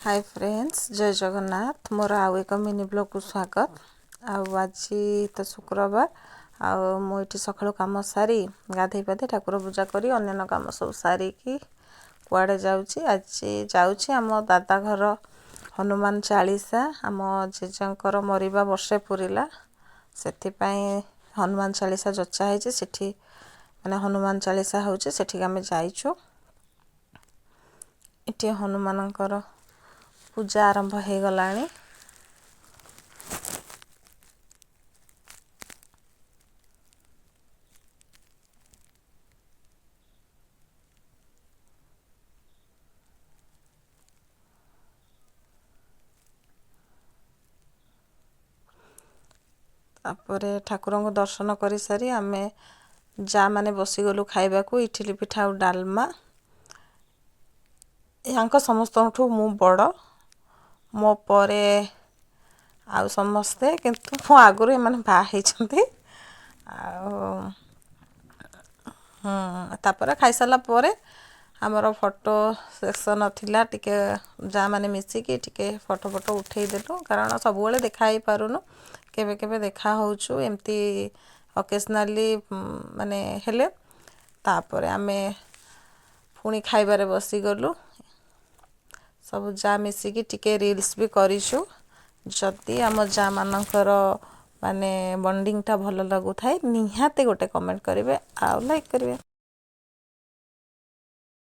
Hi friends, जय जगन्नाथ। मोर आउ एक मिनी ब्लॉग को स्वागत। आज तो शुक्रवार आठ सका कम सारी गाधे पाधे ठाकुर पूजा करी अन्य कम सब सारिकी कुआड़े जाऊँगी। आज जाऊँगी आम दादा घर हनुमान चालीसा आम जेजंकर मरिबा वर्षे पुरीला से हनुमान चालीसा जचा है माने हनुमान चालीसा होचे सेठी आमे जाइछु। इटे हनुमानकर पूजा आरंभ हो गलानी। तापरे ठाकुर को दर्शन कर सारी आमे जा माने बसीगलु खाइबा को इडली पिठा और डालमा। यहाँ समस्त मु बड़ मो परे आउ समस्ते किंतु मो आगुरी माने बाहर तापर खाई सारा परे आमर फोटो सेक्शन थिला टिके जा माने मिसिकी टिके फोटो फोटो उठे देलु कारण सब बेले देखा ही पारुनु केबे केबे देखा होछु एमती ओकेजनली माने हेले तापर आमे पुणी खाइबारे बसी गलु सब जा मिसिकी टिके रील्स भी करिछु। जदि आम जा मानकर माने बॉन्डिंग टा भल लगु थाए निहाते गोटे कमेंट करिवे आ लाइक करिवे।